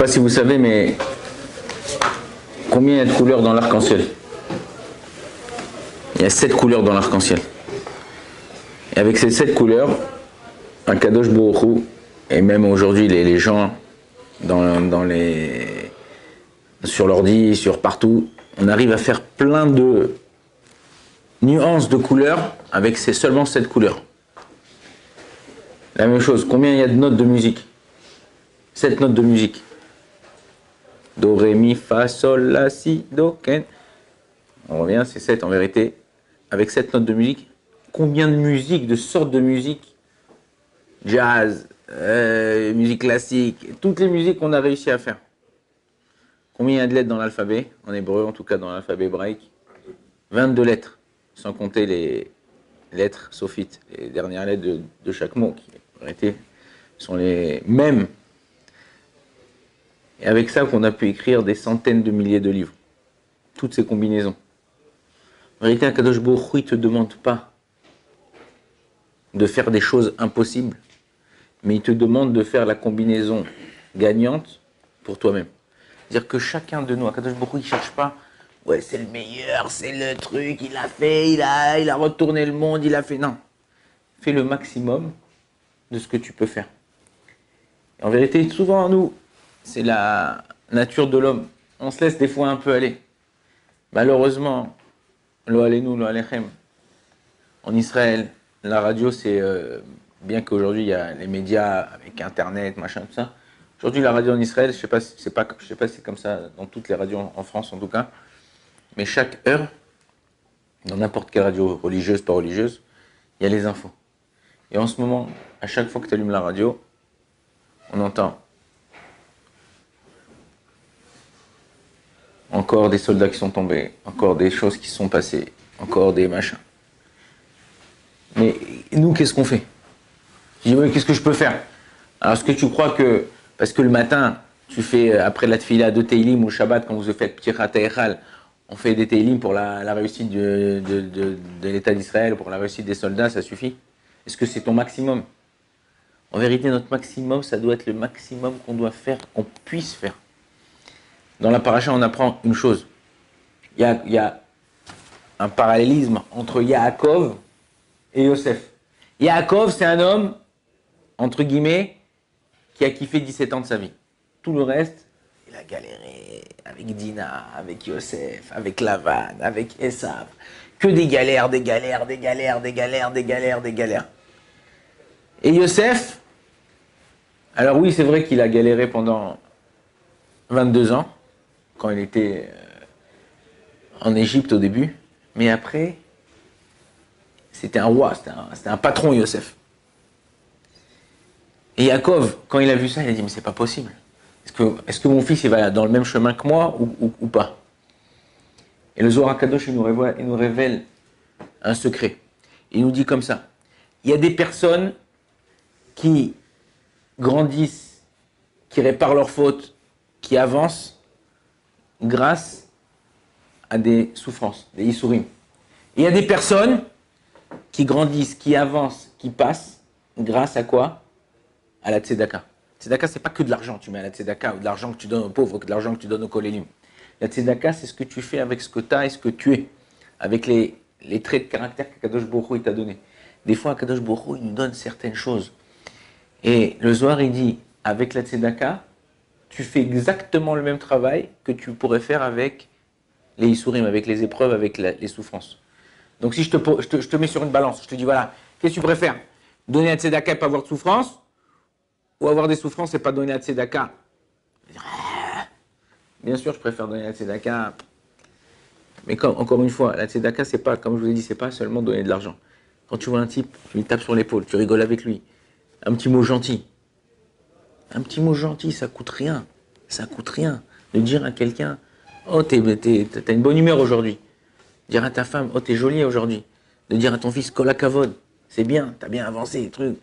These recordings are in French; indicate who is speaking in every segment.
Speaker 1: pas si vous savez, mais combien il y a de couleurs dans l'arc-en-ciel? Il y a 7 couleurs dans l'arc-en-ciel. Et avec ces 7 couleurs, Akadosh Baruch Hu, et même aujourd'hui les gens sur l'ordi, sur partout, on arrive à faire plein de nuances de couleurs avec seulement 7 couleurs. La même chose, combien il y a de notes de musique? 7 notes de musique. Do, ré, mi, fa, sol, la, si, do, ken. On revient, c'est 7 en vérité. Avec 7 notes de musique, combien de musique, de sortes de musique, jazz, musique classique, toutes les musiques qu'on a réussi à faire. Combien il y a de lettres dans l'alphabet, en hébreu, en tout cas dans l'alphabet hébraïque? 22 lettres, sans compter les lettres sophites, les dernières lettres de chaque mot, qui en vérité sont les mêmes. Et avec ça qu'on a pu écrire des centaines de milliers de livres. Toutes ces combinaisons. En vérité, Akadosh Baruch Hu ne te demande pas de faire des choses impossibles, mais il te demande de faire la combinaison gagnante pour toi-même. C'est-à-dire que chacun de nous, Akadosh Baruch Hu, il ne cherche pas, ouais, c'est le meilleur, c'est le truc, il a fait, il a retourné le monde, il a fait. Non. Fais le maximum de ce que tu peux faire. Et en vérité, souvent, nous, c'est la nature de l'homme. On se laisse des fois un peu aller. Malheureusement, lo aleinu, lo alechem. En Israël, la radio, c'est bien qu'aujourd'hui il y a les médias avec Internet, machin, tout ça. Aujourd'hui, la radio en Israël, je sais pas si c'est comme ça dans toutes les radios en France en tout cas, mais chaque heure, dans n'importe quelle radio religieuse, pas religieuse, il y a les infos. Et en ce moment, à chaque fois que tu allumes la radio, on entend encore des soldats qui sont tombés, encore des choses qui se sont passées, encore des machins. Mais nous, qu'est-ce qu'on fait? Je dis, oui, qu'est-ce que je peux faire? Alors, est-ce que tu crois que, parce que le matin, tu fais, après la tefila de Teilim ou Shabbat, quand vous faites Ptirat Ha'echal, on fait des Teilim pour la réussite de l'État d'Israël, pour la réussite des soldats, ça suffit? Est-ce que c'est ton maximum? En vérité, notre maximum, ça doit être le maximum qu'on doit faire, qu'on puisse faire. Dans la paracha, on apprend une chose. Il y a un parallélisme entre Yaakov et Yosef. Yaakov, c'est un homme, entre guillemets, qui a kiffé 17 ans de sa vie. Tout le reste, il a galéré avec Dina, avec Yosef, avec Lavan, avec Esav. Que des galères, des galères, des galères, des galères, des galères, des galères. Et Yosef, alors oui, c'est vrai qu'il a galéré pendant 22 ans, quand il était en Égypte au début, mais après, c'était un roi, c'était un patron, Yosef. Et Yaakov, quand il a vu ça, il a dit, mais c'est pas possible. Est-ce que mon fils il va dans le même chemin que moi ou pas? Et le Zohar HaKadosh, il nous révèle un secret. Il nous dit comme ça, il y a des personnes qui grandissent, qui réparent leurs fautes, qui avancent grâce à des souffrances, des Issourim. Il y a des personnes qui grandissent, qui avancent, qui passent, grâce à quoi? À la tzedaka. Tzedaka, c'est pas que de l'argent, tu mets à la tzedaka, ou de l'argent que tu donnes aux pauvres, ou de l'argent que tu donnes aux kolélim. La tzedaka, c'est ce que tu fais avec ce que tu as et ce que tu es, avec les traits de caractère qu'Akadosh Baruch Hu t'a donné. Des fois, Akadosh Baruch Hu, il nous donne certaines choses. Et le Zohar, il dit, avec la tzedaka, tu fais exactement le même travail que tu pourrais faire avec les Issourim, avec les épreuves, avec les souffrances. Donc si je te mets sur une balance, je te dis voilà, qu'est-ce que tu préfères? Donner à tzedaka et pas avoir de souffrance? Ou avoir des souffrances et pas donner à tzedaka? Bien sûr, je préfère donner à tzedaka. Mais encore une fois, la tzedaka, c'est pas, comme je vous ai dit, c'est pas seulement donner de l'argent. Quand tu vois un type, tu lui tapes sur l'épaule, tu rigoles avec lui. Un petit mot gentil. Un petit mot gentil, ça coûte rien. Ça coûte rien. De dire à quelqu'un, oh, t'as une bonne humeur aujourd'hui. Dire à ta femme, oh, t'es jolie aujourd'hui. De dire à ton fils, Kol HaKavod, c'est bien, t'as bien avancé, les trucs.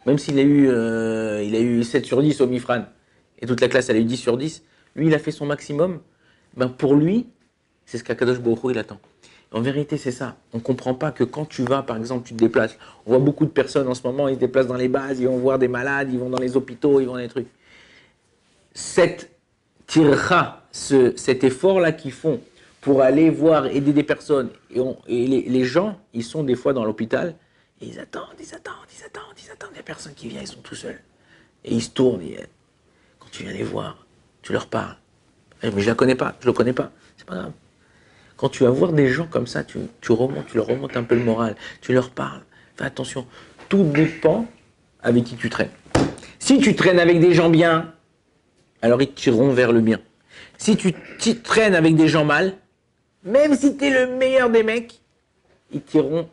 Speaker 1: Même s'il a eu 7 sur 10 au Mifran, et toute la classe, elle a eu 10 sur 10, lui, il a fait son maximum. Ben, pour lui, c'est ce qu'Akadosh Baruch Hu, il attend. En vérité, c'est ça. On ne comprend pas que quand tu vas, par exemple, tu te déplaces. On voit beaucoup de personnes en ce moment, ils se déplacent dans les bases, ils vont voir des malades, ils vont dans les hôpitaux, ils vont dans les trucs. Cette tirera cet effort-là qu'ils font pour aller voir, aider des personnes. Et les gens, ils sont des fois dans l'hôpital, et ils attendent. Il y a personne qui vient, ils sont tout seuls. Et ils se tournent, et quand tu viens les voir, tu leur parles. Mais je la connais pas, je le connais pas, c'est pas grave. Quand tu vas voir des gens comme ça, tu leur remontes un peu le moral, tu leur parles. Fais attention, tout dépend avec qui tu traînes. Si tu traînes avec des gens bien, alors ils te tireront vers le bien. Si tu traînes avec des gens mal, même si tu es le meilleur des mecs, ils tireront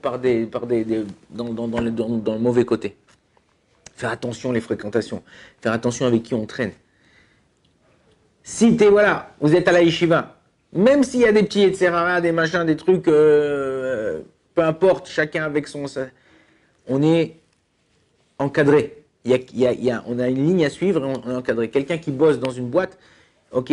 Speaker 1: dans le mauvais côté. Faire attention les fréquentations, faire attention avec qui on traîne. Si vous êtes à la yeshiva, même s'il y a des petits etc., des machins, des trucs, peu importe, chacun avec son... On est encadré. On a une ligne à suivre et on est encadré. Quelqu'un qui bosse dans une boîte, ok,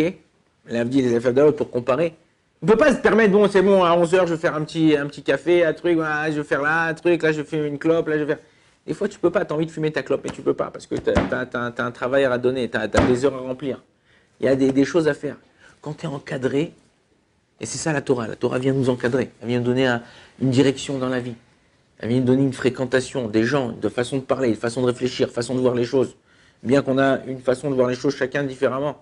Speaker 1: l'Avdi des affaires d'Allah pour comparer, il ne peut pas se permettre, bon, c'est bon, à 11h, je vais faire un petit café, un truc, je vais faire là, un truc, là, je fais une clope, là, je vais faire... Des fois, tu ne peux pas, tu as envie de fumer ta clope, mais tu ne peux pas, parce que tu as un travail à donner, tu as des heures à remplir. Il y a des choses à faire. Quand tu es encadré, et c'est ça la Torah vient nous encadrer, elle vient nous donner une direction dans la vie, elle vient nous donner une fréquentation des gens, de façon de parler, de façon de réfléchir, façon de voir les choses. Bien qu'on a une façon de voir les choses chacun différemment,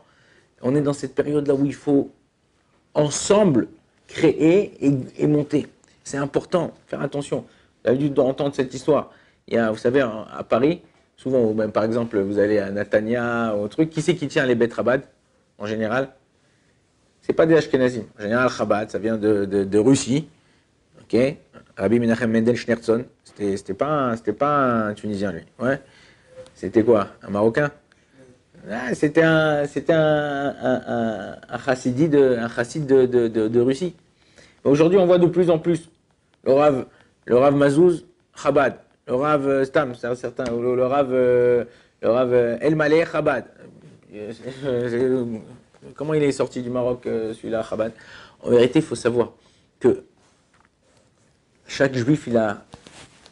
Speaker 1: on est dans cette période-là où il faut ensemble créer et monter. C'est important, faire attention. Vous avez dû entendre cette histoire. Il y a, vous savez, à Paris, souvent, même par exemple, vous allez à Natania, au truc, qui c'est qui tient les Bet Chabad, en général? C'est pas des Ashkenazim. En général, Chabad, ça vient de Russie. Ok, Rabbi Menachem Mendel Schneerson, c'était pas un Tunisien, lui. Ouais. C'était quoi? Un Marocain? C'était un chassid de Russie. Aujourd'hui, on voit de plus en plus le Rav Mazouz, Chabad, le Rav Stam, certains, le Rav El Maleh, Chabad. Comment il est sorti du Maroc, celui-là, Chabad? En vérité, il faut savoir que chaque juif, il a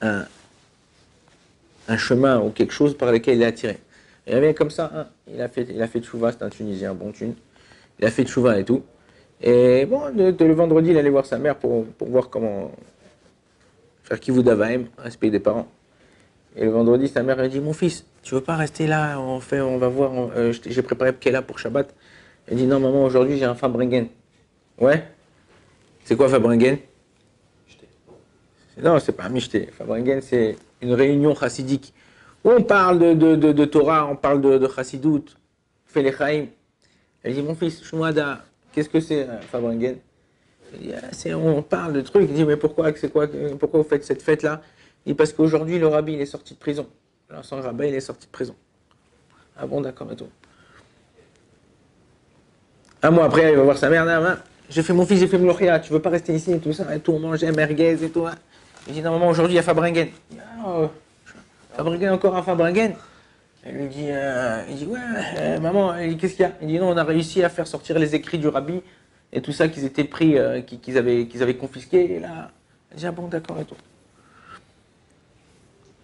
Speaker 1: un chemin ou quelque chose par lequel il est attiré. Il y avait comme ça, il a fait tchouva, c'est un Tunisien, bon thune. Il a fait tchouva et tout. Et bon, le vendredi, il allait voir sa mère pour voir comment faire kivud d'avaim, respect des parents. Et le vendredi, sa mère a dit, mon fils, tu veux pas rester là, on va voir, j'ai préparé Pkela pour Shabbat. Elle dit, non maman, aujourd'hui j'ai un Fabringen. Ouais? C'est quoi Fabringen? Non, c'est pas un michté. Fabringen, c'est une réunion chassidique. Où on parle de Torah, on parle de chassidout, fait les chaim. Elle dit, mon fils, Shmuada, qu'est-ce que c'est Fabringen? Elle dit, on parle de trucs. Il dit, mais pourquoi vous faites cette fête-là? Il dit, parce qu'aujourd'hui, le rabbi, il est sorti de prison. L'ancien rabbin, il est sorti de prison. Ah bon, d'accord, et tout. Un mois après, il va voir sa mère. J'ai fait mon fils, j'ai fait Mlouchia, tu veux pas rester ici et tout ça, et tout, on mangeait merguez et tout. Il dit, non, maman, aujourd'hui, il y a Fabringen. Il dit, Fabringen, encore un Fabringen? Elle lui dit, il dit, ouais, maman, qu'est-ce qu'il y a? Il dit, non, on a réussi à faire sortir les écrits du rabbi et tout ça qu'ils étaient pris, qu'ils avaient confisqués. Et là, elle dit, ah bon, d'accord, et tout.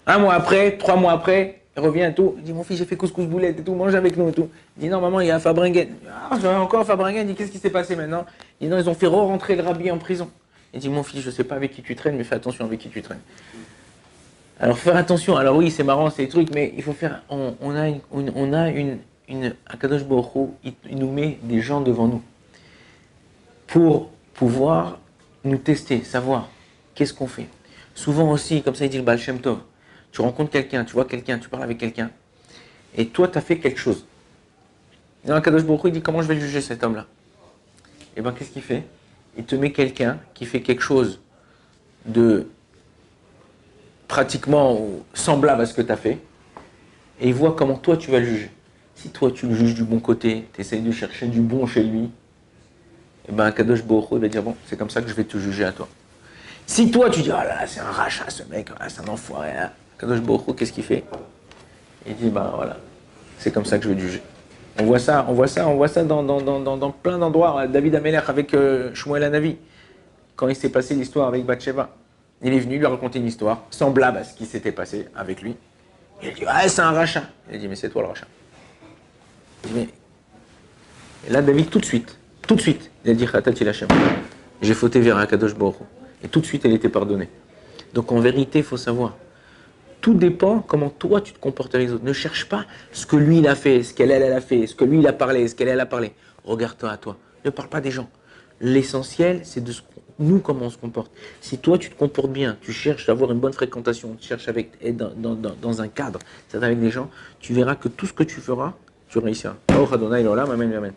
Speaker 1: Un mois après, 3 mois après, il revient et tout. Il dit, mon fils, j'ai fait couscous boulette et tout, mange avec nous et tout. Il dit, non, maman, il y a Fabringen. Encore Fabringen. Il dit, qu'est-ce qui s'est passé maintenant? Il dit, non, ils ont fait re-rentrer le rabbi en prison. Il dit, mon fils, je ne sais pas avec qui tu traînes, mais fais attention avec qui tu traînes. Alors, faire attention. Alors oui, c'est marrant, c'est des trucs, mais il faut faire... On a une Akadosh Baruch Hu, il nous met des gens devant nous pour pouvoir nous tester, savoir qu'est-ce qu'on fait. Souvent aussi, comme ça il dit le Baal Shem Tov, tu rencontres quelqu'un, tu vois quelqu'un, tu parles avec quelqu'un, et toi, tu as fait quelque chose. Et dans Akadosh Baruch Hu, il dit, comment je vais juger cet homme-là? Et bien, qu'est-ce qu'il fait? Il te met quelqu'un qui fait quelque chose de pratiquement semblable à ce que tu as fait, et il voit comment toi, tu vas le juger. Si toi, tu le juges du bon côté, tu essayes de chercher du bon chez lui, et bien, Akadosh Baruch Hu, il va dire, bon, c'est comme ça que je vais te juger à toi. Si toi, tu dis, oh là là, c'est un rachat, ce mec, c'est un enfoiré, hein. Akadosh Baruch Hu, qu'est-ce qu'il fait? Il dit, ben voilà, c'est comme ça que je vais te juger. On voit ça dans plein d'endroits. David Amelech avec Shmuel Hanavi, quand il s'est passé l'histoire avec Bathsheba, il est venu lui raconter une histoire semblable à ce qui s'était passé avec lui. Il a dit, ah, c'est un rachat. Il a dit, mais c'est toi le rachat. Il dit, mais Et là, David, tout de suite, il a dit Khatati Lachem. J'ai fauté vers Akadosh Baruch Hu. Et tout de suite, elle était pardonnée. Donc en vérité, il faut savoir, tout dépend comment toi tu te comportes avec les autres. Ne cherche pas ce que lui il a fait, ce qu'elle elle a fait, ce que lui il a parlé, ce qu'elle elle a parlé. Regarde-toi à toi. Ne parle pas des gens. L'essentiel, c'est de nous comment on se comporte. Si toi tu te comportes bien, tu cherches à avoir une bonne fréquentation, tu cherches être dans un cadre, c'est avec des gens, tu verras que tout ce que tu feras, tu réussiras. Oh, Adonai, Amen, Amen.